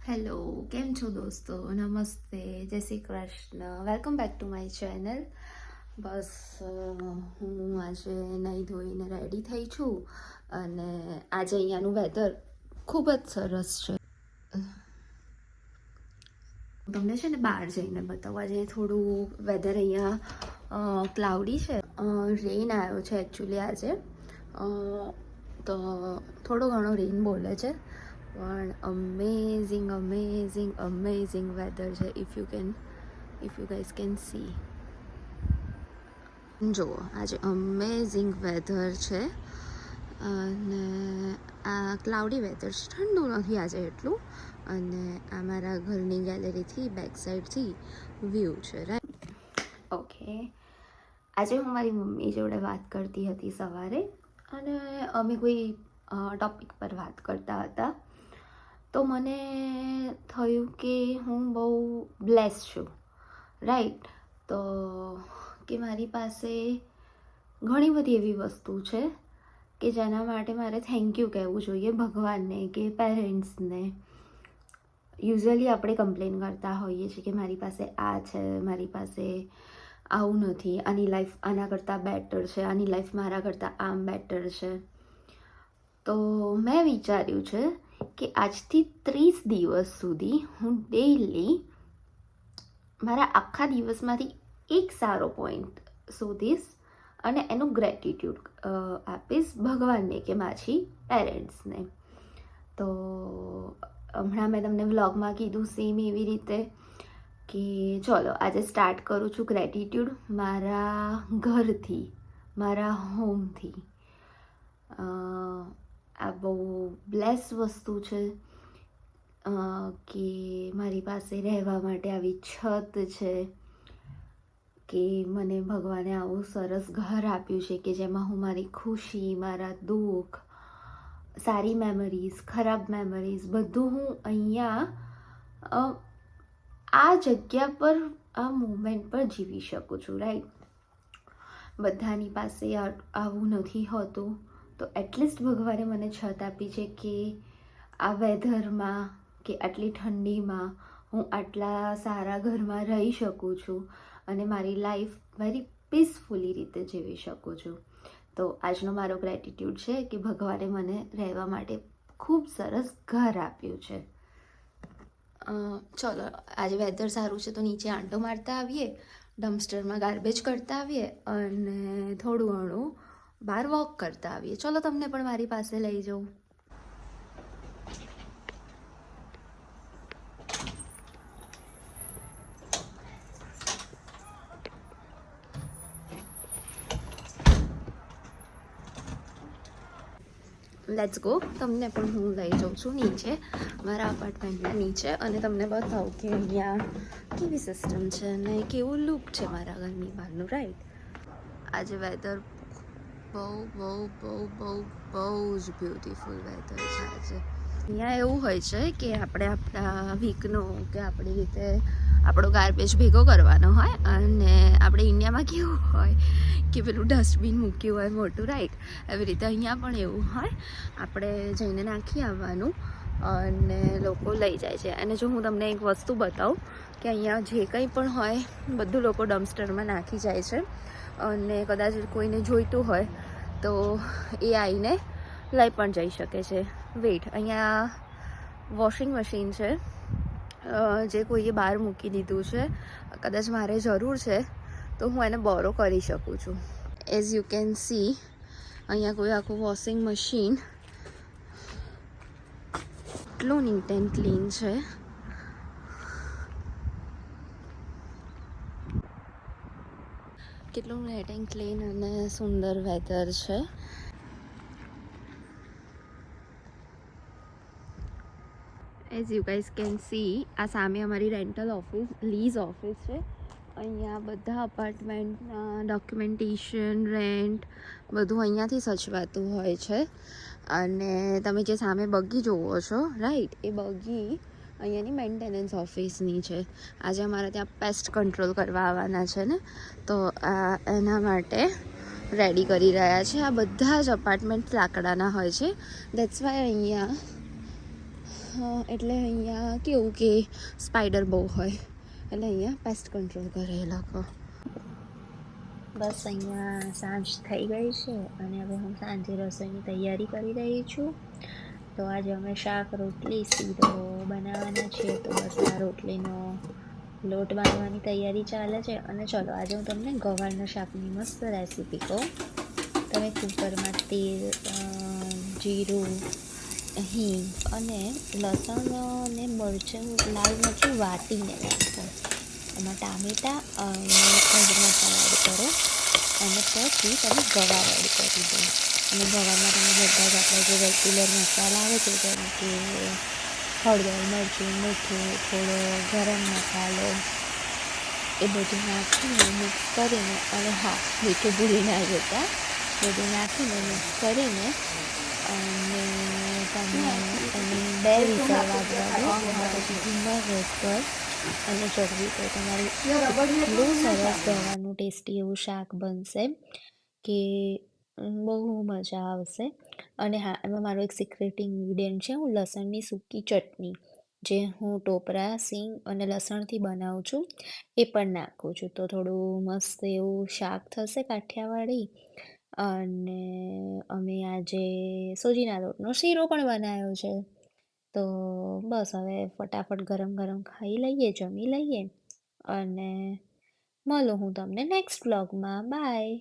Hello, કેમ છો દોસ્તો? નમસ્તે, જય Shri Krishna. Welcome back to my channel. બસ હું આજે નહીં ધોઈને રેડી થઈ છું અને આજે અહીંયાનું વેધર ખૂબ જ સરસ છે. તમને છે ને બહાર જઈને બતાવું. આજે થોડું વેધર અહીંયા ક્લાઉડી છે. રેન આવ્યો છે એકચ્યુઅલી આજે, તો થોડો ઘણો રેન બોલે છે, પણ અમેઝિંગ વેધર છે. If you guys can see, જુઓ આજે અમેઝિંગ વેધર છે અને આ ક્લાઉડી વેધર છે, ઠંડુ નથી આજે એટલું. અને આ મારા ઘરની ગેલેરીથી બેક સાઈડથી વ્યૂ છે, રાઈટ. ઓકે, આજે હું મારી મમ્મી જોડે વાત કરતી હતી સવારે અને અમે કોઈ ટૉપિક પર વાત કરતા હતા. તો મને થયું કે હું બહુ બ્લેસ છું, રાઈટ. તો કે મારી પાસે ઘણી બધી એવી વસ્તુ છે કે જેના માટે મારે થેન્ક યુ કહેવું જોઈએ ભગવાનને કે પેરેન્ટ્સને. યુઝ્યુઅલી આપણે કમ્પ્લેન કરતા હોઈએ છીએ કે મારી પાસે આ છે, મારી પાસે આવું નથી, આની લાઈફ આના કરતાં બેટર છે, આની લાઈફ મારા કરતાં આમ બેટર છે. તો મેં વિચાર્યું છે કે આજથી 30 દિવસ સુધી હું ડેઈલી મારા આખા દિવસમાંથી એક સારો પોઈન્ટ શોધીશ અને એનું ગ્રેટિટ્યૂડ આપીશ ભગવાનને કે મારી પેરેન્ટ્સને. તો હમણાં મેં તમને વ્લોગમાં કીધું સેમ એવી રીતે કે ચલો આજે સ્ટાર્ટ કરું છું ગ્રેટિટ્યૂડ મારા ઘરથી, મારા હોમથી. આ બહુ બ્લેસ વસ્તુ છે કે મારી પાસે રહેવા માટે આવી છત છે, કે મને ભગવાને આવું સરસ ઘર આપ્યું છે કે જેમાં હું મારી ખુશી, મારા દુઃખ, સારી મેમરીઝ, ખરાબ મેમરીઝ બધું હું અહીંયા આ જગ્યા પર, આ મુમેન્ટ પર જીવી શકું છું, રાઈટ. બધાની પાસે આવું નથી હોતું, તો એટલીસ્ટ ભગવાને મને છત આપી છે કે આ વેધરમાં કે આટલી ઠંડીમાં હું આટલા સારા ઘરમાં રહી શકું છું અને મારી લાઈફ વેરી પીસફુલી રીતે જીવી શકું છું. તો આજનો મારો ગ્રેટિટ્યૂડ છે કે ભગવાને મને રહેવા માટે ખૂબ સરસ ઘર આપ્યું છે. ચલો આજે વેધર સારું છે તો નીચે આંટો મારતા આવીએ, ડમ્પસ્ટરમાં ગાર્બેજ કરતા આવીએ અને થોડું ઘણું બહાર વોક કરતા આવીએ. ચલો તમને પણ મારી પાસે લઈ જાઉં. Let's go. તમને પણ હું લઈ જાઉં છું નીચે, મારા અપાર્ટમેન્ટના નીચે, અને તમને બતાવું કે અહીંયા કેવી સિસ્ટમ છે અને કેવું લુક છે મારા ઘરની બહારનું, રાઈટ. આજે વેધર બહુ જ બ્યુટીફુલ વેધર છે આજે. અહીંયા એવું હોય છે કે આપણે આપણા વીકનો કે આપણી રીતે આપણો ગાર્બેજ ભેગો કરવાનો હોય, અને આપણે ઇન્ડિયામાં કેવું હોય કે પેલું ડસ્ટબિન મૂક્યું હોય મોટું, રાઈટ. એવી રીતે અહીંયા પણ એવું હોય, આપણે જઈને નાખી આવવાનું અને લોકો લઈ જાય છે. અને જો હું તમને એક વસ્તુ બતાવું કે અહીંયા જે કંઈ પણ હોય બધું લોકો ડમ્પસ્ટરમાં નાખી જાય છે, અને કદાચ કોઈને જોઈતું હોય તો એ આવીને લઈ પણ જઈ શકે છે. વેઇટ, અહીંયા વોશિંગ મશીન છે જે કોઈએ બહાર મૂકી દીધું છે, કદાચ મારે જરૂર છે તો હું એને બોરો કરી શકું છું. એઝ યુ કેન સી અહીંયા કોઈ આખું વોશિંગ મશીન એટલું નીટ એન્ડ ક્લીન છે. કેટલું નીટ એન્ડ ક્લીન અને સુંદર વેધર છે. As you guys can see આ સામે અમારી રેન્ટલ ઓફિસ, લીઝ ઓફિસ છે. અહીંયા બધા અપાર્ટમેન્ટના ડોક્યુમેન્ટેશન, રેન્ટ બધું અહીંયાથી સચવાતું હોય છે. અને તમે જે સામે બગી જોવો છો, રાઈટ, એ બગી અહીંયાની મેન્ટેનન્સ ઓફિસની છે. આજે અમારે ત્યાં પેસ્ટ કંટ્રોલ કરવા આવવાના છે ને, તો એના માટે રેડી કરી રહ્યા છે. આ બધા જ અપાર્ટમેન્ટ લાકડાના હોય છે, દેટ્સ વાય અહીંયા હા, એટલે અહીંયા કેવું કે સ્પાઈડર બહુ હોય, એટલે અહીંયા પેસ્ટ કંટ્રોલ કરે એ લોકો. બસ અહીંયા સાંજ થઈ ગઈ છે અને હવે હું સાંજે રસોઈની તૈયારી કરી રહી છું. તો આજે અમે શાક રોટલી શીરો બનાવવાના છીએ, તો બસ આ રોટલીનો લોટ બાંધવાની તૈયારી ચાલે છે. અને ચલો આજે હું તમને ગવારના શાકની મસ્ત રેસીપી કહું. તમે કુકરમાં તેલ, જીરું, હિંગ અને લસણ અને મરચાં, લાલ મરચું વાટીને નાખો. એમાં ટામેટાં અને ગરમ મસાલા એડ કરો અને પછી તમે ગવાર એડ કરી દો. અને ગવારમાં તમે બધા જ આપણા જે રેગ્યુલર મસાલા આવે છે, જેમ કે હળદર, મરચું, મીઠું, થોડો ગરમ મસાલો, એ બધું નાખીને મિક્સ કરીને, અને હા, મીઠું ભૂલી ના જતા, બધું નાખીને મિક્સ કરીને અને તમે એની 2 વિસલ વાગવા દો. એના પછી ધીમા ગેસ પર અને ચડવી દો. તમારું એટલું સરસ ગવાનું ટેસ્ટી એવું શાક બનશે કે બહુ મજા આવશે. અને હા, એમાં મારો એક સિક્રેટ ઇન્ગ્રીડિયન્ટ છે, હું લસણની સૂકી ચટણી, જે હું ટોપરા, સિંગ અને લસણથી બનાવું છું, એ પણ નાખું છું. તો થોડું મસ્ત એવું શાક થશે કાઠિયાવાડી. અને અમે આજે સોજીના લોટનો શીરો પણ બનાવ્યો છે. તો બસ હવે ફટાફટ ગરમ ગરમ ખાઈ લઈએ, જમી લઈએ અને મળું હું તમને નેક્સ્ટ વ્લોગમાં. બાય.